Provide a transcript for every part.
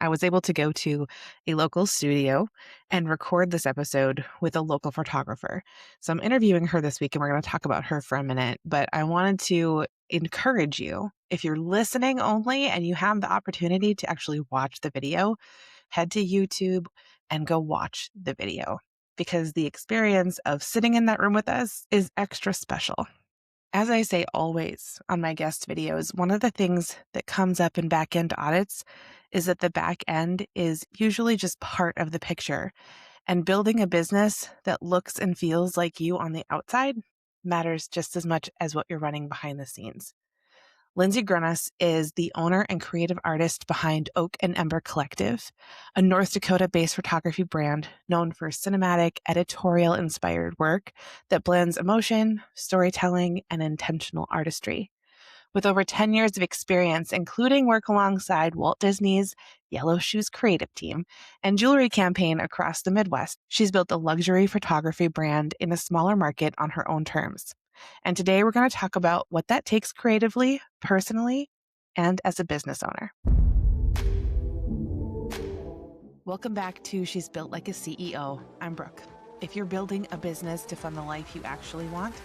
I was able to go to a local studio and record this episode with a local photographer. So I'm interviewing her this week and we're going to talk about her for a minute. But I wanted to encourage you, if you're listening only and you have the opportunity to actually watch the video, head to YouTube and go watch the video because the experience of sitting in that room with us is extra special. As I say always on my guest videos, one of the things that comes up in backend audits is that the back end is usually just part of the picture. And building a business that looks and feels like you on the outside matters just as much as what you're running behind the scenes. Lindsay Gronos is the owner and creative artist behind Oak Ember Collective, a North Dakota-based photography brand known for cinematic, editorial-inspired work that blends emotion, storytelling, and intentional artistry. With over 10 years of experience, including work alongside Walt Disney's Yellow Shoes creative team and jewelry campaign across the Midwest, she's built a luxury photography brand in a smaller market on her own terms. And today we're going to talk about what that takes creatively, personally, and as a business owner. Welcome back to She's Built Like a CEO. I'm Brooke. If you're building a business to fund the life you actually want,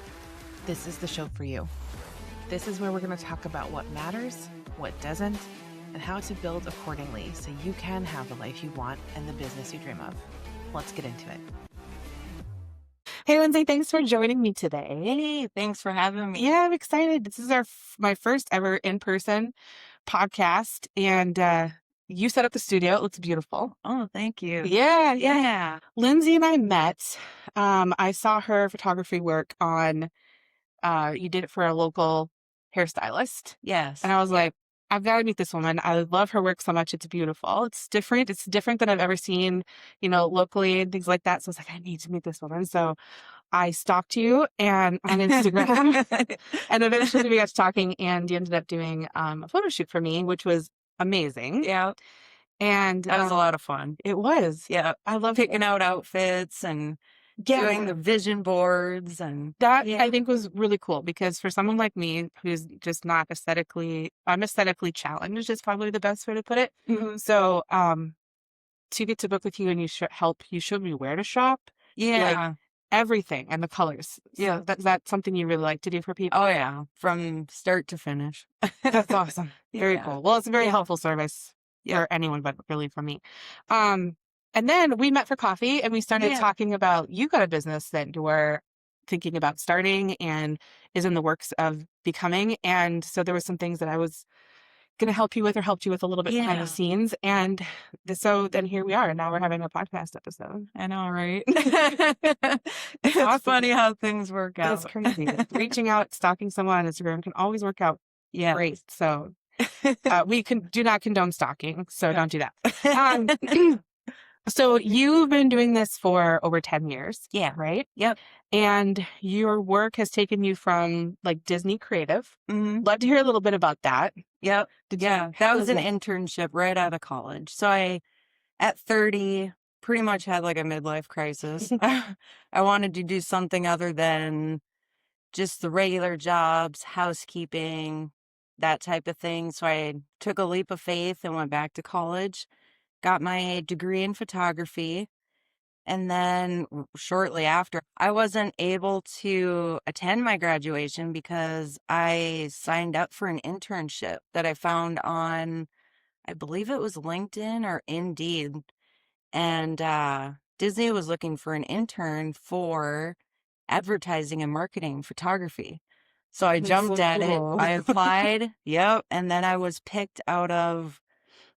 this is the show for you. This is where we're going to talk about what matters, what doesn't, and how to build accordingly so you can have the life you want and the business you dream of. Let's get into it. Hey, Lindsay, thanks for joining me today. Hey, thanks for having me. Yeah, I'm excited. This is my first ever in-person podcast, and you set up the studio. It looks beautiful. Oh, thank you. Yeah. Lindsay and I met. I saw her photography work on, you did it for a local hairstylist. Yes. And I was like, I've got to meet this woman. I love her work so much. It's beautiful. It's different. It's different than I've ever seen, locally and things like that. So I was like, I need to meet this woman. So I stalked you on Instagram and eventually we got to talking and you ended up doing a photo shoot for me, which was amazing. Yeah. And that was a lot of fun. It was. Yeah. I love picking out outfits and doing the vision boards, and that I think was really cool because for someone like me who's just not I'm aesthetically challenged is probably the best way to put it. Mm-hmm. So to get to book with you and you showed me where to shop. Yeah. Everything and the colors. So Yeah. That's something you really like to do for people. Oh yeah. From start to finish. That's awesome. Very cool. Well, it's a very helpful service for anyone, but really for me. And then we met for coffee and we started talking about, you got a business that you're thinking about starting and is in the works of becoming. And so there were some things that I was going to help you with or helped you with a little bit behind the scenes. And so then here we are. And now we're having a podcast episode. I know, right? It's awesome. Funny how things work out. It's crazy. Reaching out, stalking someone on Instagram can always work out great. So we do not condone stalking. So don't do that. So you've been doing this for over 10 years. Yeah. Right? Yep. And your work has taken you from like Disney creative. Mm-hmm. Love to hear a little bit about that. Yep. That was an internship right out of college. So I, at 30, pretty much had like a midlife crisis. I wanted to do something other than just the regular jobs, housekeeping, that type of thing. So I took a leap of faith and went back to college. Got my degree in photography, and then shortly after, I wasn't able to attend my graduation because I signed up for an internship that I found on, I believe it was LinkedIn or Indeed, and Disney was looking for an intern for advertising and marketing photography. So I jumped at it. I applied, and then I was picked out of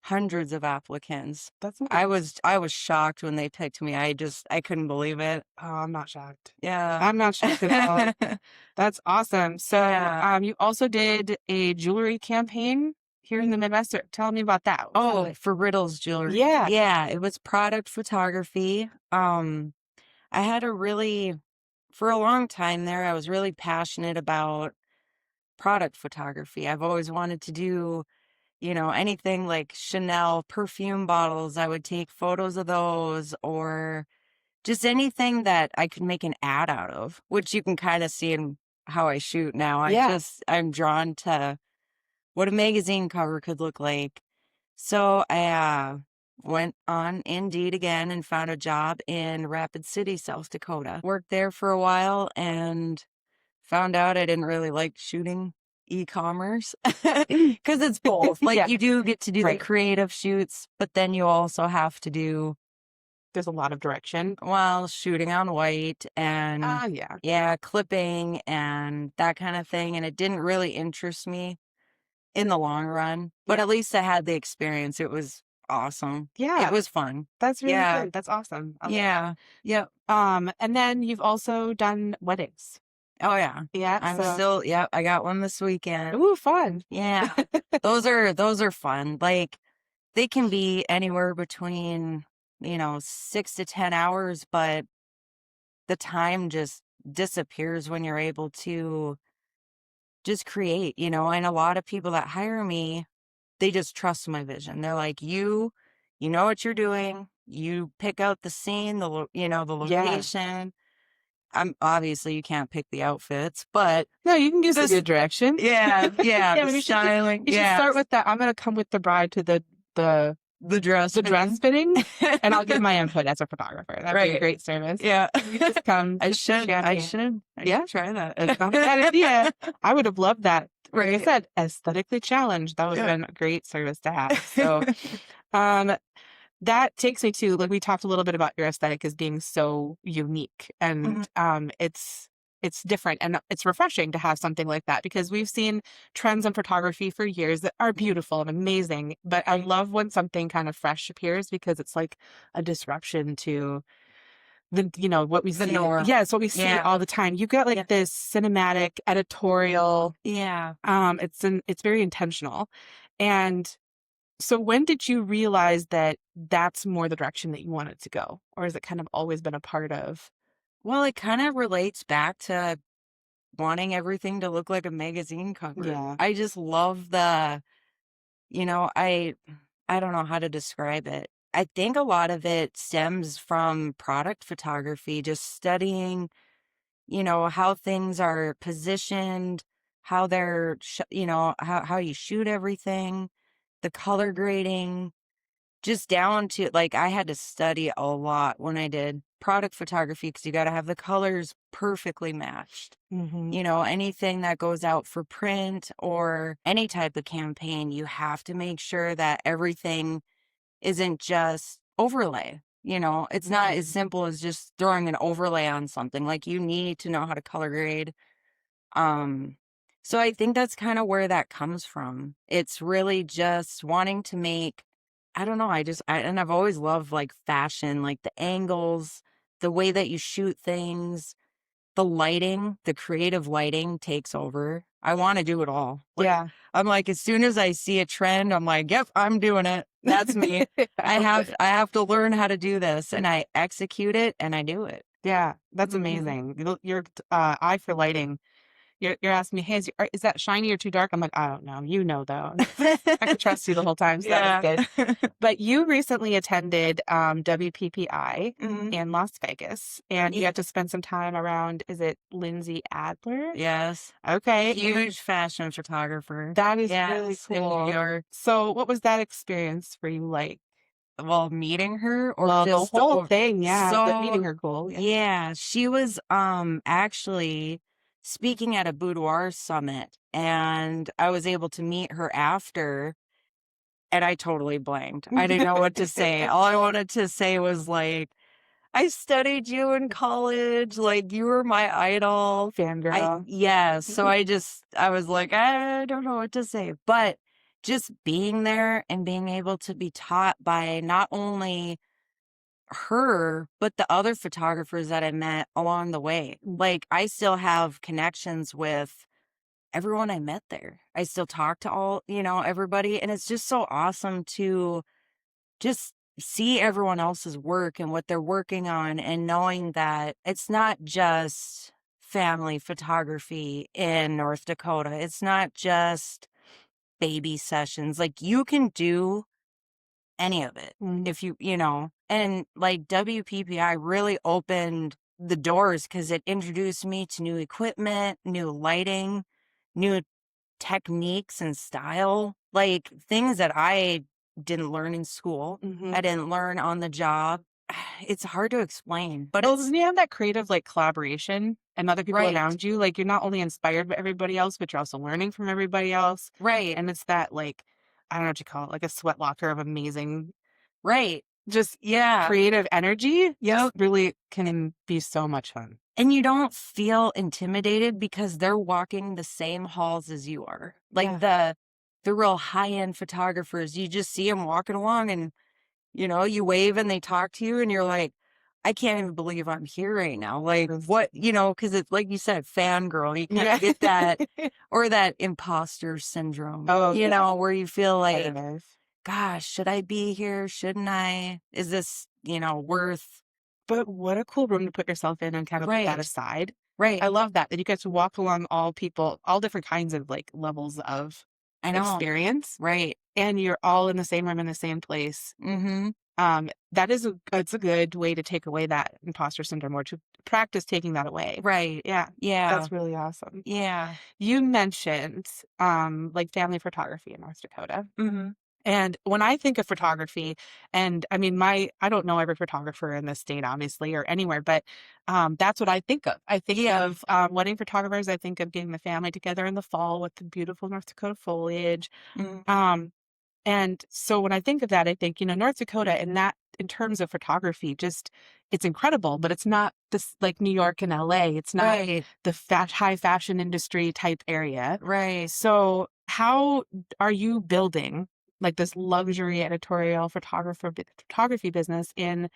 hundreds of applicants. I was shocked when they picked me. I couldn't believe it. Oh, I'm not shocked. Yeah. I'm not shocked at all. That's awesome. So you also did a jewelry campaign here in the Midwest. Tell me about that. For Riddle's Jewelry. Yeah. Yeah, it was product photography. I had for a long time there, I was really passionate about product photography. I've always wanted to do anything like Chanel perfume bottles. I would take photos of those, or just anything that I could make an ad out of, which you can kind of see in how I shoot now. I'm drawn to what a magazine cover could look like. So I went on Indeed again and found a job in Rapid City, South Dakota. Worked there for a while and found out I didn't really like shooting e-commerce because it's both. Like Yeah. you do get to do the Right. creative shoots, but then you also have to do, There's a lot of direction. well, shooting on white and Yeah. yeah, clipping and that kind of thing. And it didn't really interest me in the long run, but Yeah. at least I had the experience. It was awesome. Yeah. It was fun. That's really Yeah. good. That's awesome. I love Yeah. Yep. that. And then you've also done weddings. Oh yeah. Yeah. I'm So, still, yep, I got one this weekend. ooh, fun. Yeah. Those are fun. Like they can be anywhere between, 6 to 10 hours, but the time just disappears when you're able to just create, and a lot of people that hire me, they just trust my vision. They're like, you know what you're doing. You pick out the scene, the Yeah. location. I'm obviously you can't pick the outfits, but No, you can give some this, good direction. yeah, Yeah, the but styling, you should yeah, start with that. I'm gonna come with the bride to the the dress, the dress fitting, and I'll give my input as a photographer. That'd be a right, great service. yeah. You just come. I just should, I champagne. should, I Yeah. should try that. It's not a bad idea. I would have loved that. Like I Right. said, aesthetically challenged. That would have Yeah. been a great service to have. So, um, that takes me to, like, we talked a little bit about your aesthetic as being so unique, and Mhm. it's different and it's refreshing to have something like that, because we've seen trends in photography for years that are beautiful and amazing, but I love when something kind of fresh appears, because it's like a disruption to what we The see. norm. Yeah, it's what we see Yeah. all the time. You get like Yeah. this cinematic editorial. Yeah. It's very intentional. And so when did you realize that that's more the direction that you wanted to go? Or has it kind of always been a part of? Well, it kind of relates back to wanting everything to look like a magazine cover. Yeah. I just love the, I don't know how to describe it. I think a lot of it stems from product photography, just studying, how things are positioned, how they're, how you shoot everything, the color grading, just down to like I had to study a lot when I did product photography because you got to have the colors perfectly matched. Mm-hmm. Anything that goes out for print or any type of campaign, you have to make sure that everything isn't just overlay. It's not as simple as just throwing an overlay on something. Like you need to know how to color grade. Um, so I think that's kind of where that comes from. It's really just wanting to make, I don't know, and I've always loved like fashion, like the angles, the way that you shoot things, the lighting, the creative lighting takes over. I want to do it all. Like, Yeah. I'm like, as soon as I see a trend, I'm like, yep, I'm doing it. That's me. I have to learn how to do this, and I execute it and I do it. Yeah, that's Mhm. amazing. Your eye for lighting. You're asking me, hey, is that shiny or too dark? I'm like, I don't know. You know, though. I could trust you the whole time, so that was good. But you recently attended WPPI Mhm. in Las Vegas, and you Yeah. got to spend some time around, is it Lindsay Adler? Yes. Okay. Huge fashion photographer. That is really Yes, in New cool. York. So what was that experience for you like? Well, meeting her or Well, the just whole thing, yeah, but meeting so her cool. Yeah. yeah, she was actually speaking at a boudoir summit and I was able to meet her after and I totally blanked. I didn't know what to say. All I wanted to say was like, I studied you in college, like you were my idol. Fangirl. Yeah, so I was like, I don't know what to say. But just being there and being able to be taught by not only her, but the other photographers that I met along the way. Like I still have connections with everyone I met there. I still talk to everybody. And it's just so awesome to just see everyone else's work and what they're working on and knowing that it's not just family photography in North Dakota. It's not just baby sessions. Like you can do any of it Mhm. if and like WPPI really opened the doors because it introduced me to new equipment, new lighting, new techniques and style, like things that I didn't learn in school. Mm-hmm. I didn't learn on the job. It's hard to explain, but Well, it's then you have that creative like collaboration and other people right, around you. Like you're not only inspired by everybody else, but you're also learning from everybody else. right, And it's that like, I don't know what you call it, like a sweat locker of amazing, right. just Yeah. creative energy. Just Yep. really can be so much fun. And you don't feel intimidated because they're walking the same halls as you are. Like Yeah. the real high-end photographers, you just see them walking along and, you wave and they talk to you and you're like, I can't even believe I'm here right now. Like what, because it's like you said, fangirl. You kind Yeah. of get that or that imposter syndrome, Oh, yeah. where you feel I like, don't know. gosh, should I be here? Shouldn't I? Is this, worth But what a cool room to put yourself in and kind of put that right. aside. Right. I love that you get to walk along all people, all different kinds of like levels of I know. experience, Right. and you're all in the same room in the same place. Mm-hmm. That is it's a good way to take away that imposter syndrome or to practice taking that away. Right. Yeah, Yeah. that's really awesome. Yeah. You mentioned like family photography in North Dakota. Mm-hmm. And when I think of photography, and I mean, I don't know every photographer in the state, obviously, or anywhere, but that's what I think of. I think Yeah. of wedding photographers. I think of getting the family together in the fall with the beautiful North Dakota foliage. Mm-hmm. Um, and so when I think of that, I think, North Dakota and that in terms of photography, just it's incredible, but it's not this like New York and LA. It's not Right. the high fashion industry type area. Right. So how are you building like this luxury editorial photography business in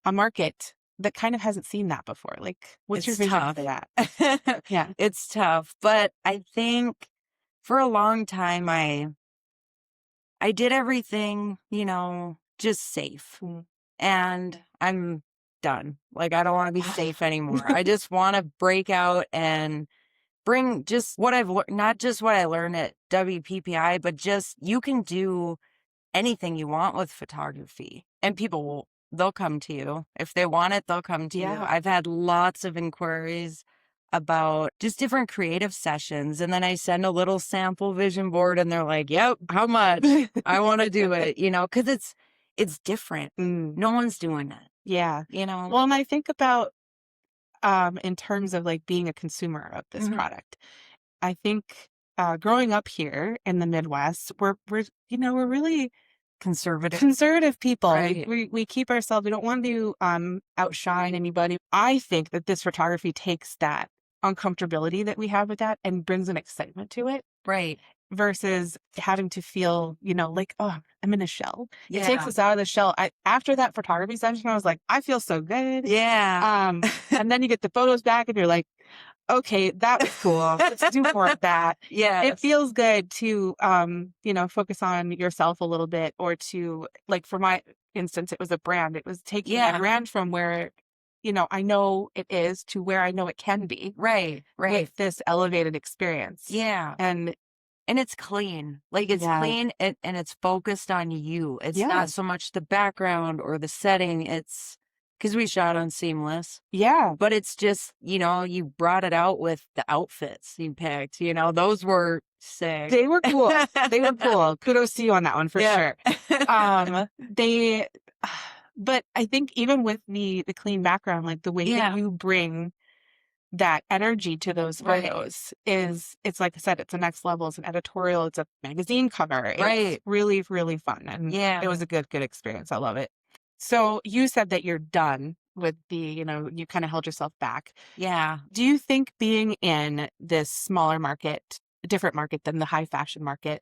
a market that kind of hasn't seen that before? Like, what's your It's vision tough. for that? Yeah. It's tough. But I think for a long time I did everything, just safe. Mm. And I'm done. Like I don't want to be safe anymore. I just want to break out and bring just what I've learned, not just what I learned at WPPI, but just you can do anything you want with photography and they'll come to you. If they want it, they'll come to you. Yeah. I've had lots of inquiries about just different creative sessions. And then I send a little sample vision board and they're like, yep, how much? I want to do it, because it's different. Mm. No one's doing it, Yeah. Well, and I think about in terms of like being a consumer of this Mhm. product. I think growing up here in the Midwest, we're really Conservative. conservative people. Right. We keep ourselves. We don't want to outshine anybody. I think that this photography takes that uncomfortability that we have with that and brings an excitement to it Right. versus having to feel, like, oh, I'm in a shell. It takes Yeah. us out of the shell. After that photography session, I was like, I feel so good. Yeah. And then you get the photos back and you're like, okay, that was cool. Let's do more of that. Yeah. It feels good to, focus on yourself a little bit or to, like, for my instance, it was a brand. It was taking that Yeah. brand from where, I know it is to where I know it can be Right. Right. with this elevated experience. Yeah. And And it's clean. Like it's yeah, clean and it's focused on you. It's yeah, not so much the background or the setting. It's because we shot on Seamless, yeah, but it's just, you brought it out with the outfits you picked. Those were sick. they were cool. They were cool. Kudos to you on that one for Yeah. sure. They, but I think even with the clean background, like the way Yeah. that you bring that energy to those Right. photos it's like I said, it's a next level. It's an editorial. It's a magazine cover. It's Right. really, really fun. And Yeah. it was a good experience. I love it. So you said that you're done with you kind of held yourself back. Yeah. Do you think being in this smaller market, a different market than the high fashion market,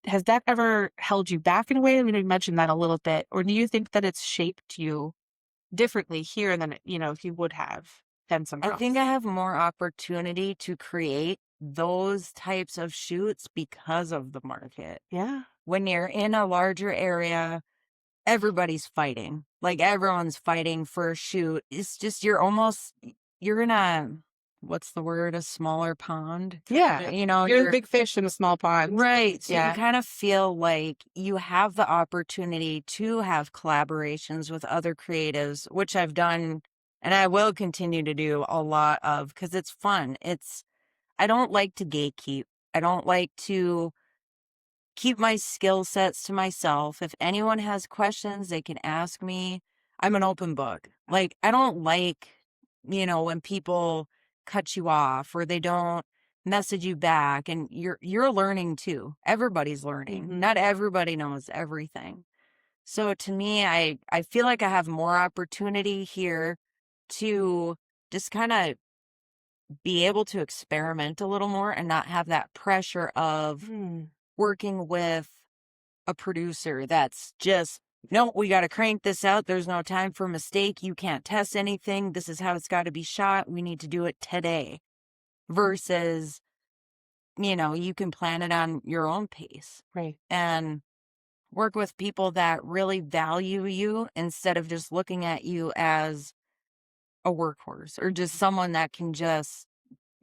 has that ever held you back in a way? I mean, you mentioned that a little bit. Or do you think that it's shaped you differently here than, if you would have done somewhere I think I else? have more opportunity to create those types of shoots because of the market. Yeah. When you're in a larger area, everybody's fighting. Like everyone's fighting for a shoot. It's just you're in what's the word? A smaller pond. Yeah. You're the You're big fish in a small pond. right. So you Yeah. kind of feel like you have the opportunity to have collaborations with other creatives, which I've done and I will continue to do a lot of because it's fun. I don't like to gatekeep. I don't like to keep my skill sets to myself. If anyone has questions, they can ask me. I'm an open book. Like, I don't like, when people cut you off or they don't message you back, and you're learning too. Everybody's learning. Not everybody knows everything. So to me, I feel like I have more opportunity here to just kind of be able to experiment a little more and not have that pressure of working with a producer that's just, no, we got to crank this out. There's no time for mistake. You can't test anything. This is how it's got to be shot. We need to do it today. Versus, you can plan it on your own pace. Right. And work with people that really value you instead of just looking at you as a workhorse or just someone that can just,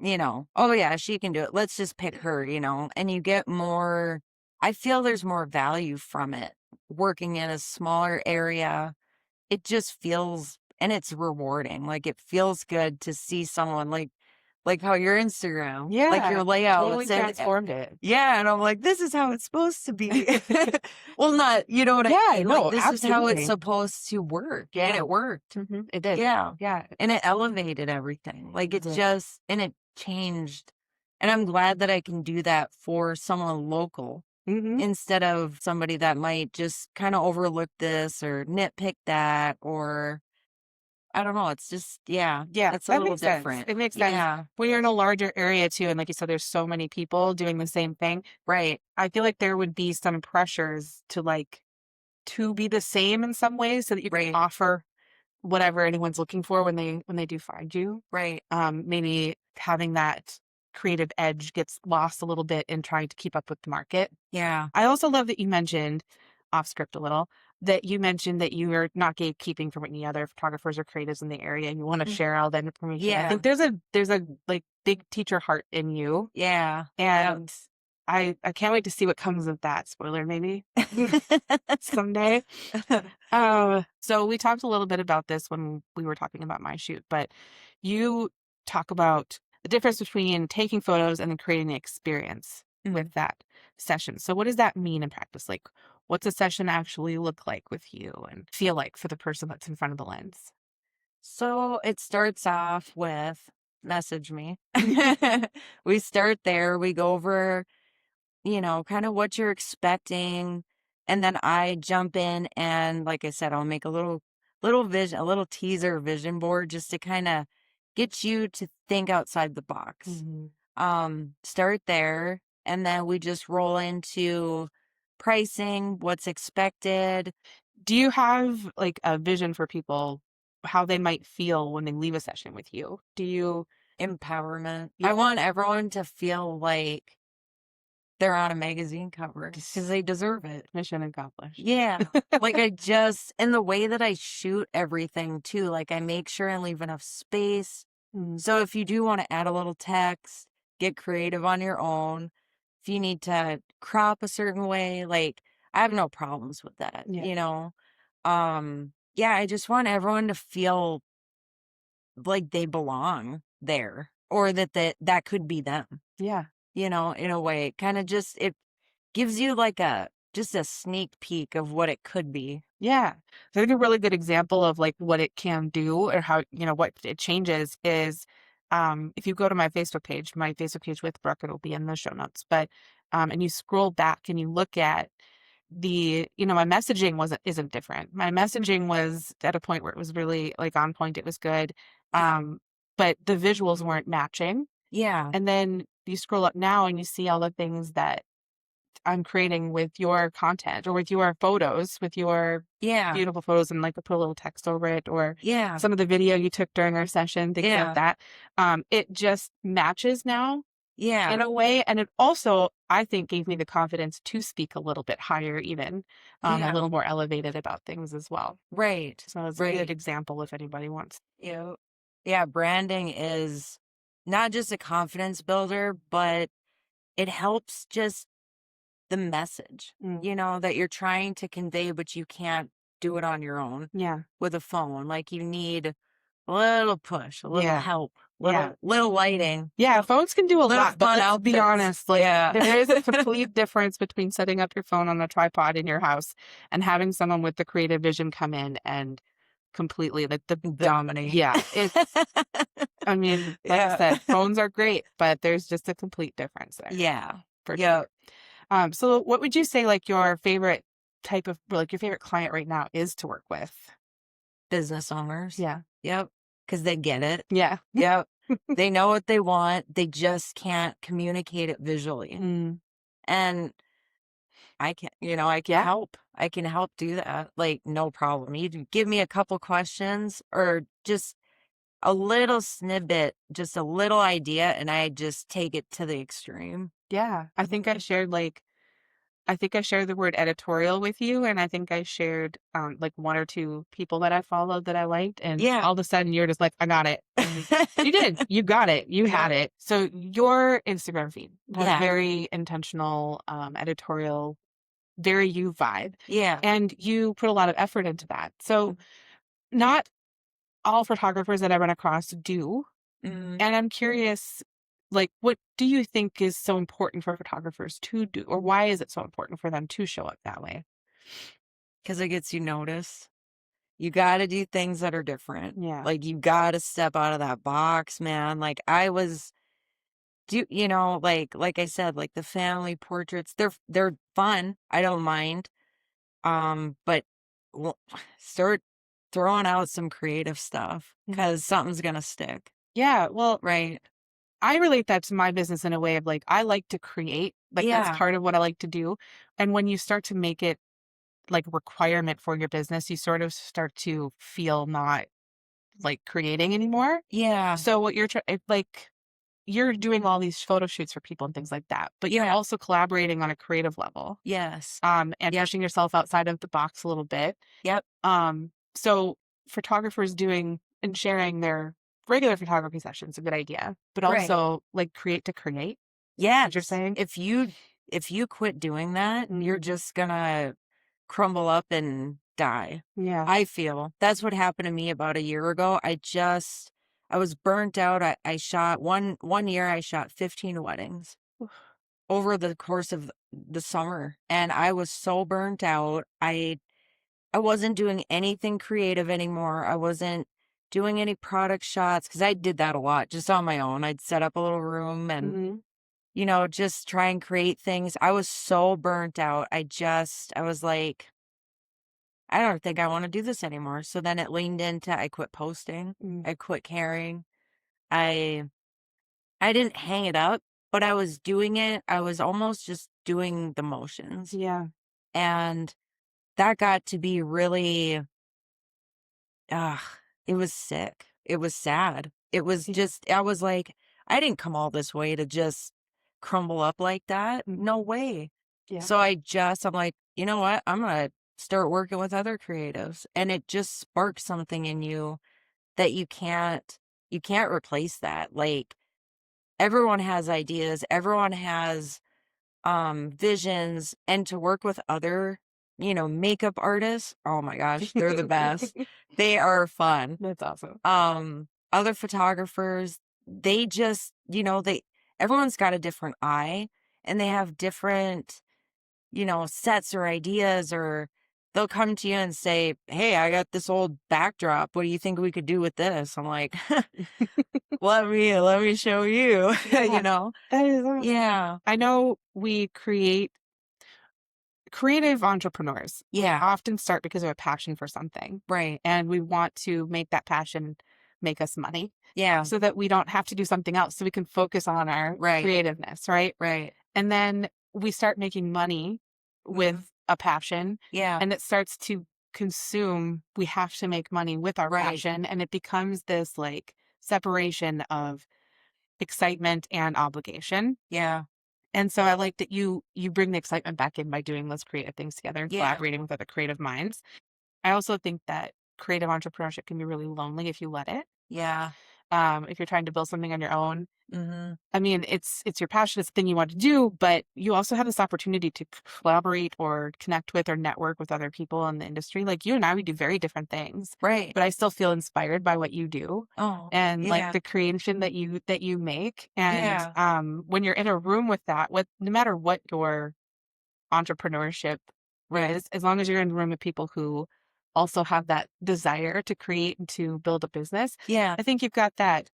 oh yeah, she can do it. Let's just pick her, and you get more, I feel there's more value from it. Working in a smaller area, it just feels, and it's rewarding. Like it feels good to see someone like how your Instagram, like your Yeah. layout, Totally transformed it. yeah, and I'm like, this is how it's supposed to be. Well, not, you know what I Yeah, mean? Like, no, this is how it's absolutely. supposed to work. And Yeah. it worked. It did. Yeah. Yeah. And it elevated everything. Like, it's did. just, and it changed. And I'm glad that I can do that for someone local instead of somebody that might just kind of overlook this or nitpick that, or I don't know. It's just, yeah, Yeah, it's a that little makes sense. different. It makes sense. Yeah. When you're in a larger area too, and like you said, there's so many people doing the same thing. Right. I feel like there would be some pressures to be the same in some ways so that you can Right. offer whatever anyone's looking for when they do find you. Right. Maybe having that creative edge gets lost a little bit in trying to keep up with the market. Yeah. I also love that you mentioned, off script a little, that you mentioned that you are not gatekeeping from any other photographers or creatives in the area and you want to share all that information. I Yeah. think there's a like big teacher heart in you. Yeah. And I can't wait to see what comes of that. Spoiler maybe someday. So we talked a little bit about this when we were talking about my shoot, but you talk about the difference between taking photos and then creating the experience with that session. So what does that mean in practice? Like, what's a session actually look like with you and feel like for the person that's in front of the lens? So it starts off with message me. We start there. We go over, kind of what you're expecting. And then I jump in and like I said, I'll make a a little teaser vision board just to kind of get you to think outside the box. Start there. And then we just roll into pricing, what's expected. Do you have like a vision for people, how they might feel when they leave a session with you? Do you? Empowerment. Yeah. I want everyone to feel like they're on a magazine cover because they deserve it. Mission accomplished. Yeah. Like and the way that I shoot everything too, like I make sure I leave enough space. So if you do want to add a little text, get creative on your own. If you need to crop a certain way, like I have no problems with that, Yeah. Yeah, I just want everyone to feel like they belong there or that could be them, Yeah. in a way. Kind of just, it gives you like just a sneak peek of what it could be. Yeah. So I think a really good example of like what it can do or how, what it changes is if you go to my Facebook page with Brooke, it'll be in the show notes, but and you scroll back and you look at my messaging isn't different. My messaging was at a point where it was really like on point. It was good. But the visuals weren't matching. Yeah. And then you scroll up now and you see all the things that I'm creating with your content or with your photos, with your beautiful photos, and like put a little text over it, or some of the video you took during our session, things like that. It just matches now in a way. And it also, I think, gave me the confidence to speak a little bit higher, even a little more elevated about things as well. Right. So it's a good example if anybody wants. Yeah, branding is not just a confidence builder, but it helps just the message, that you're trying to convey, but you can't do it on your own. Yeah. With a phone. Like you need a little push, a little help Yeah. Little lighting, Yeah, phones can do a little lot, but fun let's be outfits. honest, like Yeah. there is a complete difference between setting up your phone on a tripod in your house and having someone with the creative vision come in and completely like the Dominate. yeah, it's I mean, like I Yeah. said, phones are great, but there's just a complete difference there Yeah. for Yeah. sure. So what would you say like your favorite type of like your favorite client right now is to work with? Business owners. Yeah. Yep. Because they get it. Yeah. Yep. They know what they want. They just can't communicate it visually. Mm, And I can, I can yeah. help. I can help do that. Like, no problem. You can give me a couple questions or just a little snippet, just a little idea, and I just take it to the extreme. Yeah. I think I shared the word editorial with you, and I think I shared like one or two people that I followed that I liked, and Yeah. all of a sudden you're just like, I got it. And you did. You got it. You had it. So your Instagram feed has Yeah. very intentional editorial, very you vibe, Yeah. and you put a lot of effort into that. So not all photographers that I run across do, Mhm. and I'm curious, like, what do you think is so important for photographers to do, or why is it so important for them to show up that way? Because it gets you noticed. You got to do things that are different. Yeah. Like, you got to step out of that box, man. Like, I was, like I said, like the family portraits, they're fun. I don't mind. But well, start throwing out some creative stuff Mhm. because something's gonna stick, Yeah. Well, right? I relate that to my business in a way of like, I like to create, like, that's Yeah. part of what I like to do. And when you start to make it like requirement for your business, you sort of start to feel not like creating anymore. Yeah. So what you're trying, like, you're doing all these photo shoots for people and things like that, but you're Yeah. also collaborating on a creative level, Yes. and Yep. pushing yourself outside of the box a little bit. Yep. So photographers doing and sharing their regular photography sessions, a good idea, but Right. also like create to create, what you're Yes. saying. If you quit doing that, you're Mm, just gonna crumble up and die. yeah. I feel that's what happened to me about a year ago. I was burnt out. I shot one year. I shot 15 weddings over the course of the summer, and I was so burnt out. I wasn't doing anything creative anymore. I wasn't doing any product shots because I did that a lot just on my own. I'd set up a little room and, Hmm. just try and create things. I was so burnt out. I was like, I don't think I want to do this anymore. So then it leaned into I quit posting. Mm, I quit caring. I I didn't hang it up, but I was doing it. I was almost just doing the motions. yeah. And that got to be really ugh, it was sick. It was sad. It was Yeah. just I was like, I didn't come all this way to just crumble up like that. Mm, No way. yeah. So I'm like, you know what? I'm gonna start working with other creatives. And it just sparks something in you that you can't replace that. Like everyone has ideas, everyone has visions, and to work with other, makeup artists, oh my gosh, they're the best. They are fun. That's awesome. Other photographers, they just, everyone's got a different eye and they have different, sets or ideas, or they'll come to you and say, "Hey, I got this old backdrop. What do you think we could do with this?" I'm like, let me show you, Yeah, that is awesome. Yeah. I know we create creative entrepreneurs. We Yeah. often start because of a passion for something, Right. and we want to make that passion make us money Yeah. so that we don't have to do something else, so we can focus on our Right. creativeness, right? Right. And then we start making money Mhm. with a passion, Yeah. and it starts to consume, we have to make money with our Right. passion, and it becomes this like separation of excitement and obligation. Yeah. And so I like that you bring the excitement back in by doing those creative things together and Yeah. collaborating with other creative minds. I also think that creative entrepreneurship can be really lonely if you let it. Yeah. if you're trying to build something on your own. Mhm. I mean, it's your passion, it's the thing you want to do, but you also have this opportunity to collaborate or connect with or network with other people in the industry. Like you and I, we do very different things, Right. but I still feel inspired by what you do Oh, and like yeah. the creation that you make. And Yeah. when you're in a room with that, with no matter what your entrepreneurship Right. is, as long as you're in a room with people who also have that desire to create and to build a business, Yeah. I think you've got that.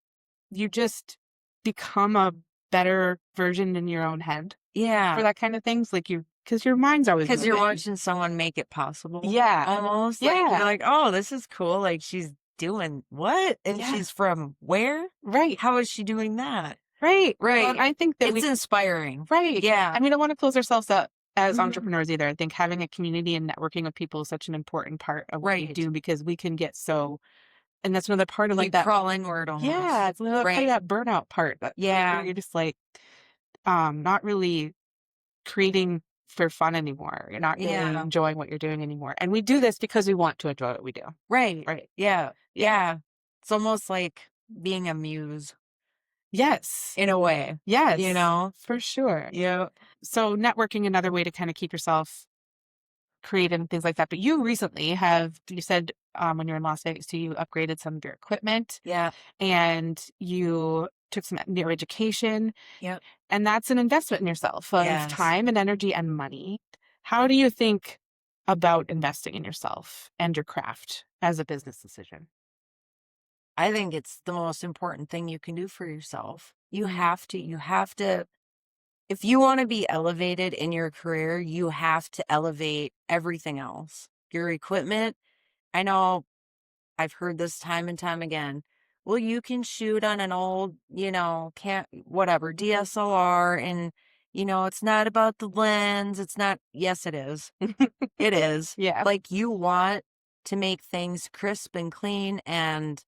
You just become a better version in your own head for Yeah. that kind of things. Like because your mind's always 'Cause you're moving. watching someone make it possible, Yeah. almost, like, you're Yeah. like, "Oh, this is cool, like, she's doing what? And Yeah. she's from where? Right. How is she doing that?" Right. Well, and Right. I think that It's inspiring. right. Yeah. And we don't want to close ourselves up as Mhm. entrepreneurs either. I think having a community and networking with people is such an important part of what we Right. do because we can get so, and that's another part of like You that. crawl inward Yeah. almost. It's another part of Right. that burnout part that where Yeah. you're just like, not really creating for fun anymore. You're not really Yeah. enjoying what you're doing anymore. And we do this because we want to enjoy what we do. Right. Right. Yeah. Yeah. Yeah. It's almost like being a muse Yes. in a way, you Yes. know? For sure. Yeah. So networking another way to kind of keep yourself creative and things like that. But you recently you said when you were in Las Vegas, so you upgraded some of your equipment Yeah. and you took some new education. Yep. And that's an investment in yourself of Yes. time and energy and money. How do you think about investing in yourself and your craft as a business decision? I think it's the most important thing you can do for yourself. Mm. You have to, if you want to be elevated in your career, you have to elevate everything else. Your equipment, I know I've heard this time and time again. Well, you can shoot on an old, can't, whatever, DSLR, and, it's not about the lens. It's not, yes, it is. It is. Yeah. Like, you want to make things crisp and clean and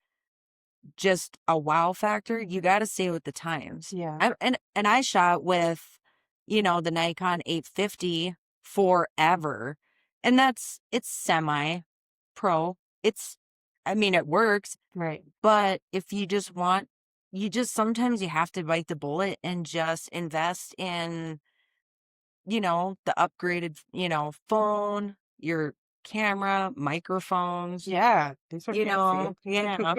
just a wow factor, you gotta stay with the times. Yeah. And I shot with, the Nikon 850 forever, and it's semi-pro. I mean, it works, Right. but if you just sometimes you have to bite the bullet and just invest in, the upgraded, phone, your camera, microphones, Yeah. These are fancy. yeah.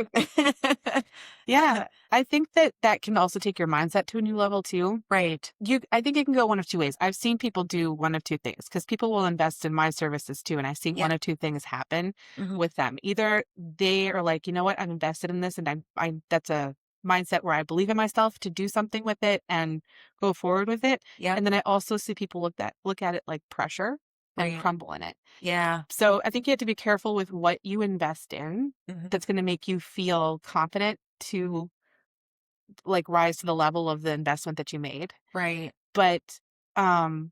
Yeah. I think that that can also take your mindset to a new level too. Right. I think it can go one of two ways. I've seen people do one of two things because people will invest in my services too. And I've seen one Yeah. of two things happen Mhm. with them. Either they are like, you know what, I'm invested in this and that's a mindset where I believe in myself to do something with it and go forward with it. Yep. And then I also see people look at it like pressure and Right. crumble in it. Yeah. So I think you have to be careful with what you invest in Mhm. that's going to make you feel confident to like rise to the level of the investment that you made. Right. But um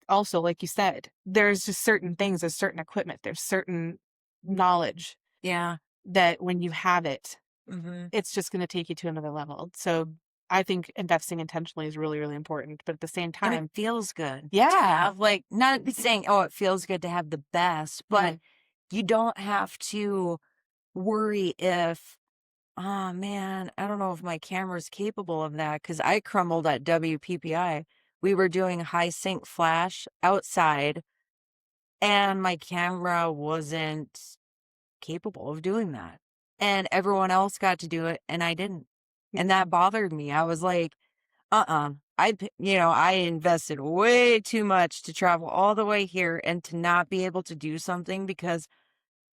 also, like you said, there's just certain things, there's certain equipment, there's certain knowledge Yeah. that when you have it, Mhm. it's just going to take you to another level. So I think investing intentionally is really, really important. But at the same And it time, feels good to yeah. have, like, not saying, "Oh, it feels good to have the best," but Mhm. you don't have to worry if, "Oh, man, I don't know if my camera's capable of that," because I crumbled at WPPI. We were doing high sync flash outside, and my camera wasn't capable of doing that. And everyone else got to do it, and I didn't. And that bothered me. I was like, I invested way too much to travel all the way here and to not be able to do something because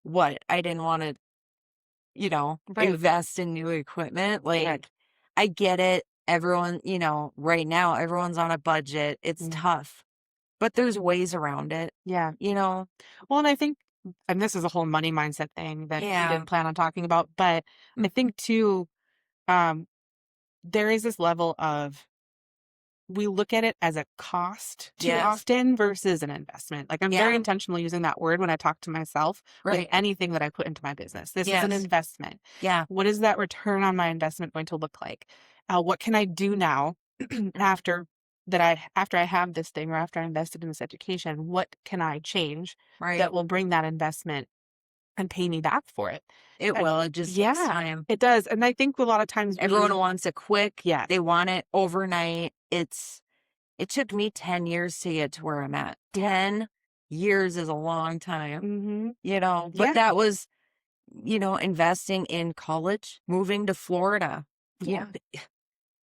what? I didn't want to, Right. invest in new equipment. Right. Like, I get it. Everyone, right now, everyone's on a budget. It's Mm. tough, but there's ways around it, Yeah. you know? Well, and I think, and this is a whole money mindset thing that we Yeah. didn't plan on talking about, but I Mhm. think too, um, there is this level of we look at it as a cost too Yes. often versus an investment. Like I'm very Yeah. intentional using that word when I talk to myself with Right. anything that I put into my business. This is an Yes. investment. Yeah. What is that return on my investment going to look like? What can I do now Mhm. after I have this thing or after I invested in this education? What can I change that Right. will bring that investment and pay me back for it. It And will. It just takes yeah, time. it does. And I think a lot of times Everyone wants it quick. yeah. They want it overnight. It took me 10 years to get to where I'm at. 10 years is a long time, Hmm. but Yeah. that was, investing in college, moving to Florida. Yeah.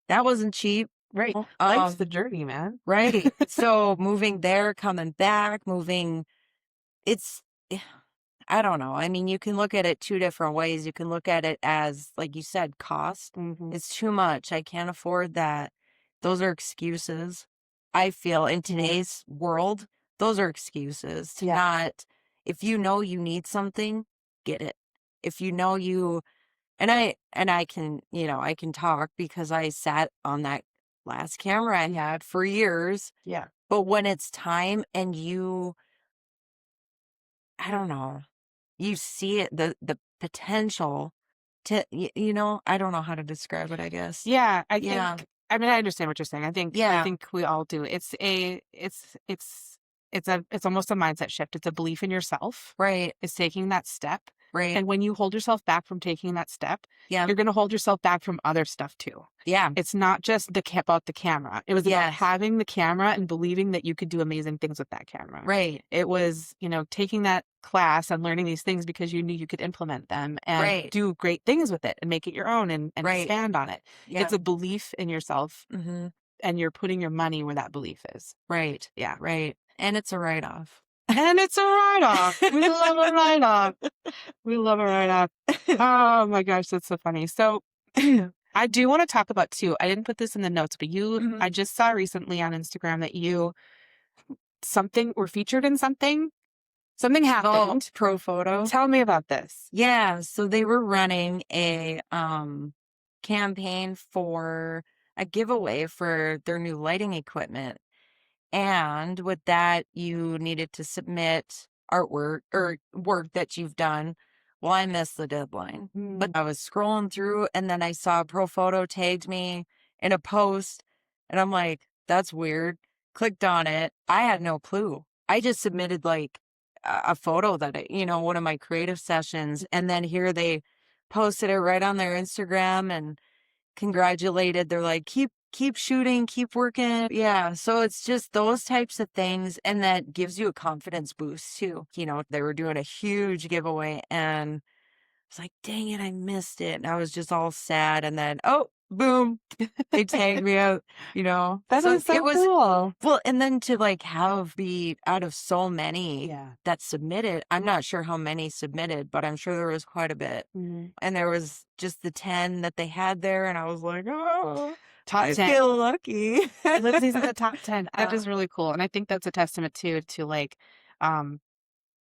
That wasn't cheap. Right. Well, Life's the journey, man. Right. So moving there, coming back, it's, eh, I don't know. I mean, you can look at it two different ways. You can look at it as, like you said, cost. Hmm. It's too much. I can't afford that. Those are excuses. I feel in today's world, those are excuses to Yeah. not, if you know you need something, get it. If you know you, and I can, I can talk because I sat on that last camera I had for years. Yeah. But when it's time and I don't know, you see it, the potential to, I don't know how to describe it, I guess. Yeah, Yeah. I mean, I understand what you're saying. I Yeah. think we all do. It's almost a mindset shift. It's a belief in yourself. Right. It's taking that step. Right. And when you hold yourself back from taking that step, Yeah. you're going to hold yourself back from other stuff too. Yeah. It's not just about the camera. It was about Yes. having the camera and believing that you could do amazing things with that camera. Right. It was, taking that class and learning these things because you knew you could implement them and Right. do great things with it and make it your own and Right. expand on it. Yeah. It's a belief in yourself Mm-hmm. and you're putting your money where that belief is. Right. Yeah. Right. And it's a write-off. And it's a write-off. We love a write-off. We love a write-off. Oh my gosh, that's so funny. So I do want to talk about too. I didn't put this in the notes, but Mhm. I just saw recently on Instagram that you were featured in something. Something Oh, happened. Pro Photo. Tell me about this. Yeah, so they were running a campaign for a giveaway for their new lighting equipment. And with that, you needed to submit artwork or work that you've done. Well, I missed the deadline, but I was scrolling through and then I saw Pro Photo tagged me in a post and I'm like, that's weird. Clicked on it. I had no clue. I just submitted like a photo that one of my creative sessions. And then here they posted it right on their Instagram and congratulated. They're like, keep shooting, keep working. Yeah. So it's just those types of things. And that gives you a confidence boost too. They were doing a huge giveaway and I was like, dang it, I missed it. And I was just all sad. And then, oh, boom, they tagged me out, That So is so it was, cool. well, and then to like be out of so many Yeah. that submitted, I'm not sure how many submitted, but I'm sure there was quite a bit. Mm-hmm. And there was just the 10 that they had there. And I was like, oh, Top I 10. feel lucky. Lindsay's in the top 10. That is really cool. And I think that's a testament too to like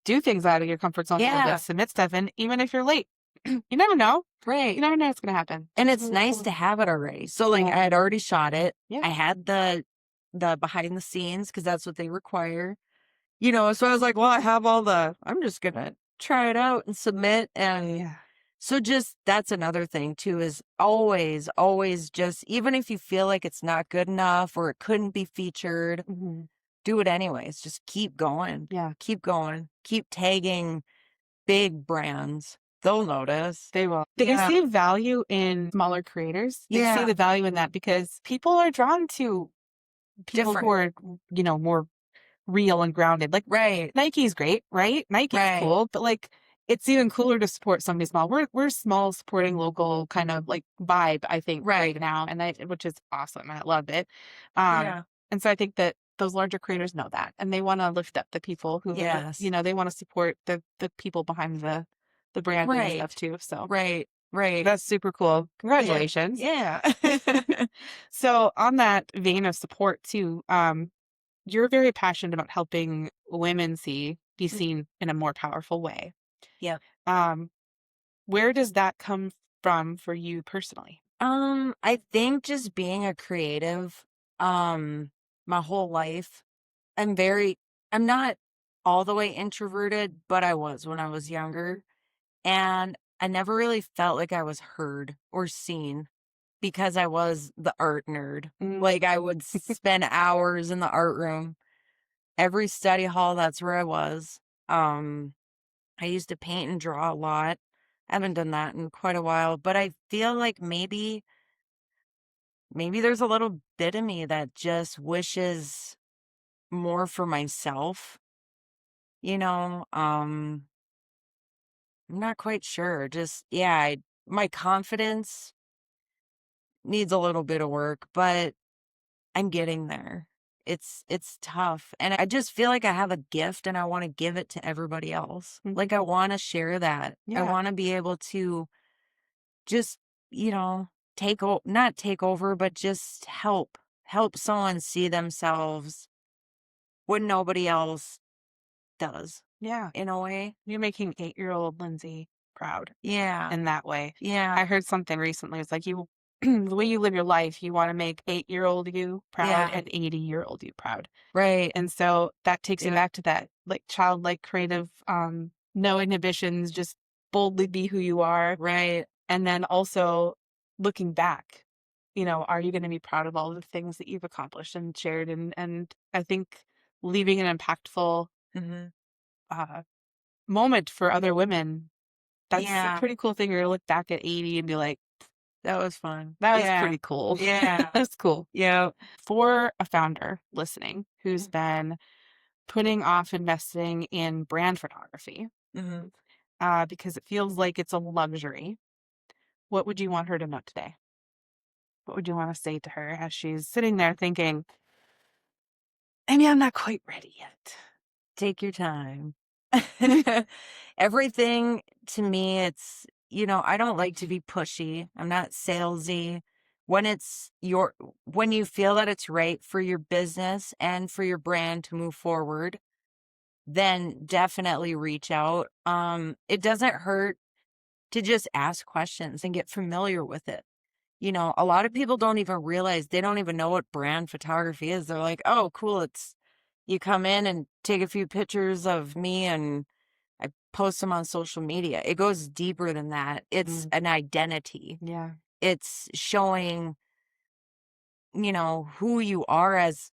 do things out of your comfort zone a little Yeah. bit, submit stuff, and even if you're late, you never know. Right. You never know what's gonna happen. And it's really nice cool. to have it already. So like Yeah. I had already shot it. Yeah. I had the behind the scenes because that's what they require. So I was like, well, I have I'm just gonna try it out and submit. And Yeah. so just that's another thing too, is always, always just, even if you feel like it's not good enough or it couldn't be featured, Mm-hmm. do it anyways. Just keep going. Yeah. Keep going. Keep tagging big brands. They'll notice. They will. They Yeah. see value in smaller creators. They see Yeah. the value in that because people are drawn to people who are, more real and grounded. Like Right. Nike's great, right? Nike's Right. cool, but like it's even cooler to support somebody small. We're small, supporting local kind of like vibe, I think, right now, and which is awesome. And I love it. Yeah. And so I think that those larger creators know that, and they want to lift up the people who, Yes. they want to support the people behind the brand and Right. stuff too. So Right. Right. that's super cool. Congratulations. Yeah. So on that vein of support too, you're very passionate about helping women be seen in a more powerful way. Yeah. Where does that come from for you personally? I think just being a creative, my whole life, I'm not all the way introverted, but I was when I was younger. And I never really felt like I was heard or seen because I was the art nerd. Like I would spend hours in the art room, every study hall, that's where I was. I used to paint and draw a lot. I haven't done that in quite a while, but I feel like maybe there's a little bit of me that just wishes more for myself, you know? I'm not quite sure. Just yeah, my confidence needs a little bit of work, but I'm getting there. It's tough. And I just feel like I have a gift and I want to give it to everybody else. Mhm. Like I want to share that. I Yeah. want to be able to just, not take over, but just help someone see themselves when nobody else does Yeah. in a way. You're making 8-year-old Lindsay proud Yeah. in that way. Yeah. I heard something recently. It's like you, the way you live your life, you want to make 8-year-old you proud Yeah. and 80-year-old you proud. Right. And so that takes you Yeah. back to that like childlike creative, no inhibitions, just boldly be who you are. Right. And then also looking back, are you going to be proud of all the things that you've accomplished and shared? And I think leaving an impactful Hmm. uh, moment for other women, that's a Yeah. pretty cool thing. You're gonna look back at 80 and be like, That was fun. that was Yeah. pretty cool. Yeah. That's cool. Yeah. For a founder listening who's been putting off investing in brand photography Hmm. because it feels like it's a luxury, what would you want her to know today? What would you want to say to her as she's sitting there thinking, maybe I'm not quite ready yet? Take your time. Everything to me, I don't like to be pushy. I'm not salesy. When when you feel that it's right for your business and for your brand to move forward, then definitely reach out. It doesn't hurt to just ask questions and get familiar with it. A lot of people don't even realize they don't even know what brand photography is. They're like, oh, cool. You come in and take a few pictures of me and I post them on social media. It goes deeper than that. It's Mm, an identity. yeah. It's showing, who you are as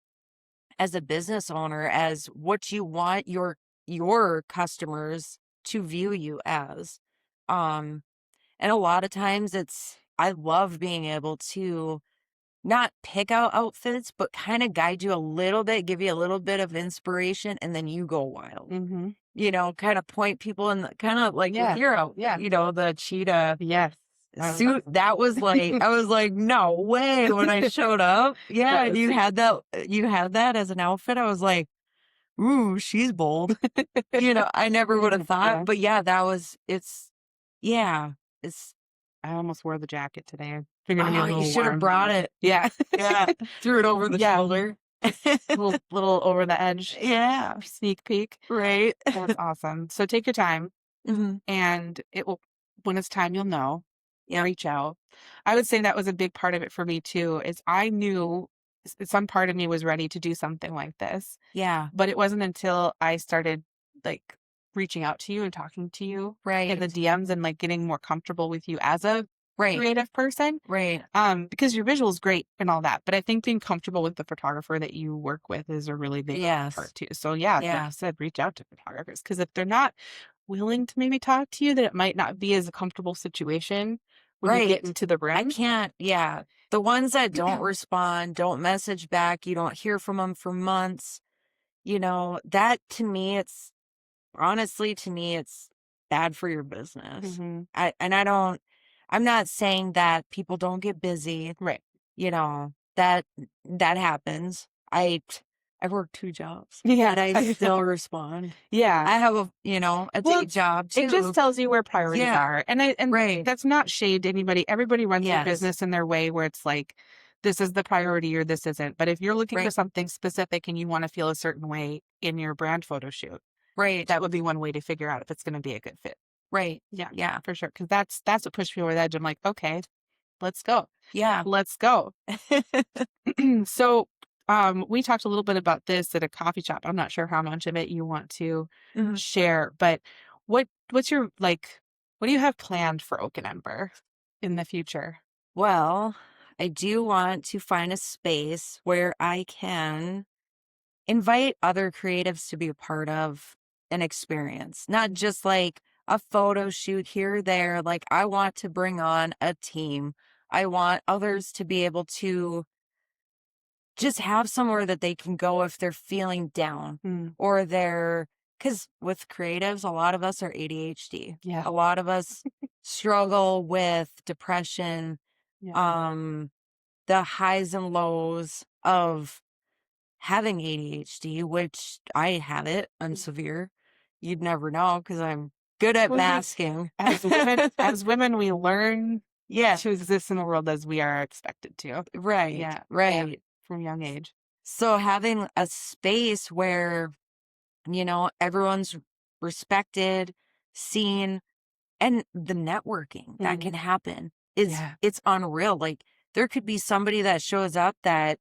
a business owner, as what you want your customers to view you as. Um, and a lot of times I love being able to not pick out outfits, but kind of guide you a little bit, give you a little bit of inspiration, and then you go wild. Mm-hmm. Kind of point people in the kind of like with Yeah. your outfit, Yeah. the cheetah Yes. suit. That was like, I was like, no way when I showed up. Yeah, That and was you had that as an outfit. I was like, ooh, she's bold. I never would have thought, yeah. but yeah, yeah, it's, I almost wore the jacket today. I figured it'd be a oh, you little should have warm. brought it. Yeah. Yeah, threw it over the Yeah. shoulder. Little over the edge Yeah, sneak peek. right. That's awesome. So take your time Hmm. and it will, when it's time, you'll know, Yep. reach out. I would say that was a big part of it for me too, is I knew some part of me was ready to do something like this, Yeah, but it wasn't until I started like reaching out to you and talking to you in the right. DMs and like getting more comfortable with you as a Right. creative person. Right. Because your visual is great and all that, but I think being comfortable with the photographer that you work with is a really big Yes. part too. So yeah, like Yeah. you said, reach out to photographers because if they're not willing to maybe talk to you, then it might not be as a comfortable situation when you get Right. into the I brand. can't, yeah. The ones that don't respond, don't message back, you don't hear from them for months, that to me, honestly, to me, it's bad for your business. Hmm. I'm not saying that people don't get busy, Right. that happens. I work 2 jobs Yeah. and I still respond. Yeah. I have a Well, day job it just too. tells you where priorities Yeah, are. And right. that's not shade to anybody. Everybody runs their Yes. business in their way where it's like, this is the priority or this isn't. But if you're looking for Right. something specific and you want to feel a certain way in your brand photo shoot, Right. that would be one way to figure out if it's going to be a good fit. Right. Yeah, Yeah. for sure. Because that's what pushed me over the edge. I'm like, okay, let's go. Yeah. Let's go. So we talked a little bit about this at a coffee shop. I'm not sure how much of it you want to Mhm. share, but what's your what do you have planned for Oak and Ember in the future? Well, I do want to find a space where I can invite other creatives to be a part of an experience, not just like a photo shoot here or there. Like, I want to bring on a team. I want others to be able to just have somewhere that they can go if they're feeling down or because with creatives, a lot of us are ADHD. Yeah. A lot of us struggle with depression, the highs and lows of having ADHD, which I have it. I'm severe. You'd never know because I'm good at masking. As women, we learn Yeah. to exist in the world as we are expected to. Right. Yeah. Right. From a young age. So having a space where, everyone's respected, seen, and the networking that can happen it's unreal. Like, there could be somebody that shows up that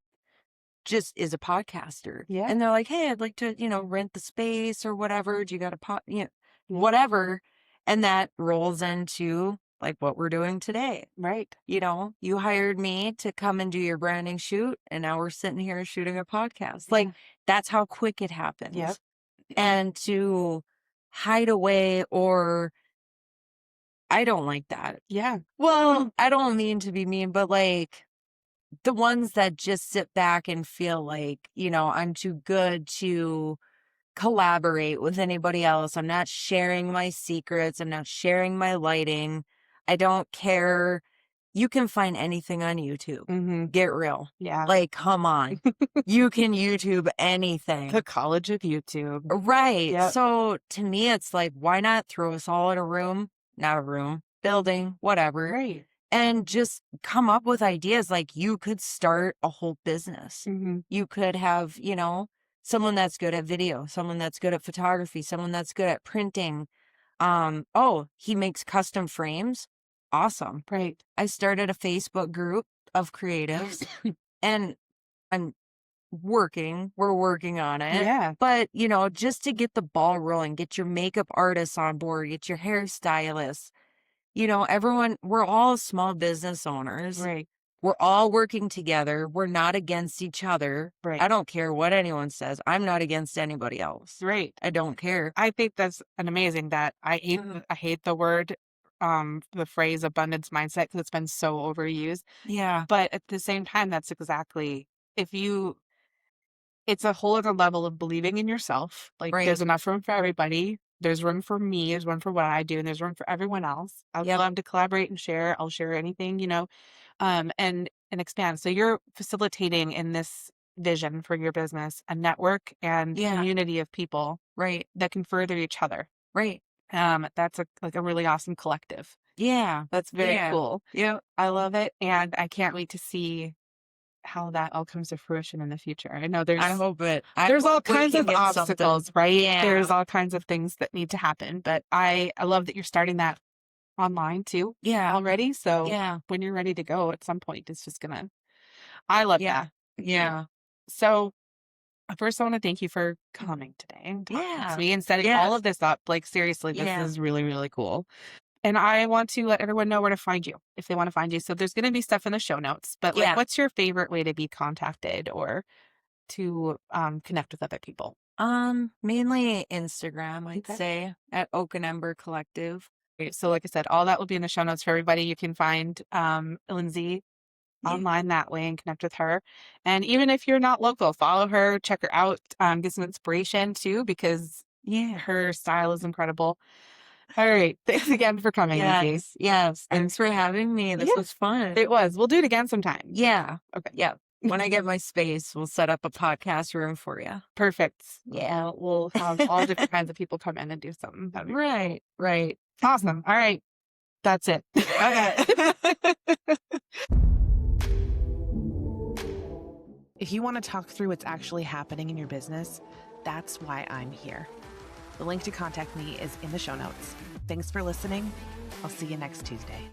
just is a podcaster. Yeah. And they're like, hey, I'd like to, rent the space or whatever. Do you got a whatever. And that rolls into like what we're doing today. Right. You hired me to come and do your branding shoot, and now we're sitting here shooting a podcast. Like, that's how quick it happens. Yep. And to hide away, or I don't like that. Yeah. Well, I don't mean to be mean, but like the ones that just sit back and feel like, I'm too good to collaborate with anybody else. I'm not sharing my secrets. I'm not sharing my lighting. I don't care. You can find anything on YouTube. Get real. Yeah. Like, come on. You can YouTube anything. The college of YouTube. Right. Yep. So to me, it's like, why not throw us all in a room? Not a room, building, whatever. Right. And just come up with ideas. Like, you could start a whole business. You could have, someone that's good at video, someone that's good at photography, someone that's good at printing. He makes custom frames. Awesome. Right. I started a Facebook group of creatives and we're working on it. Yeah. But, just to get the ball rolling, get your makeup artists on board, get your hairstylists, everyone, we're all small business owners. Right. We're all working together. We're not against each other. Right. I don't care what anyone says. I'm not against anybody else. Right. I don't care. I think that's an amazing that I hate the word, the phrase abundance mindset because it's been so overused. Yeah. But at the same time, that's exactly, it's a whole other level of believing in yourself. Like, Right. there's enough room for everybody. There's room for me. There's room for what I do. And there's room for everyone else. I Yep. love to collaborate and share. I'll share anything, and expand. So you're facilitating in this vision for your business a network and community of people, Right. that can further each other. Right. That's a really awesome collective. Yeah. That's very cool. Yeah. I love it. And I can't wait to see how that all comes to fruition in the future. I know I hope it. there's all kinds of get obstacles, something. right? Yeah. There's all kinds of things that need to happen, but I love that you're starting that online too Yeah. already. So Yeah. when you're ready to go at some point, it's just I love that. Yeah. So first, I want to thank you for coming today and talking to me and setting all of this up. Like, seriously, this is really, really cool. And I want to let everyone know where to find you if they want to find you. So there's going to be stuff in the show notes, but like, what's your favorite way to be contacted or to connect with other people? Mainly Instagram, I'd say, at Oak Ember Collective. Great. So like I said, all that will be in the show notes for everybody. You can find Lindsay online that way and connect with her. And even if you're not local, follow her, check her out, get some inspiration too, because her style is incredible. All right. Thanks again for coming, Lindsay. Yes. Thanks for having me. This was fun. It was. We'll do it again sometime. Yeah. Okay. Yeah. When I get my space, we'll set up a podcast room for you. Perfect. Yeah. We'll have all different kinds of people come in and do something. Right. Right. Awesome. All right. That's it. Okay. If you want to talk through what's actually happening in your business, that's why I'm here. The link to contact me is in the show notes. Thanks for listening. I'll see you next Tuesday.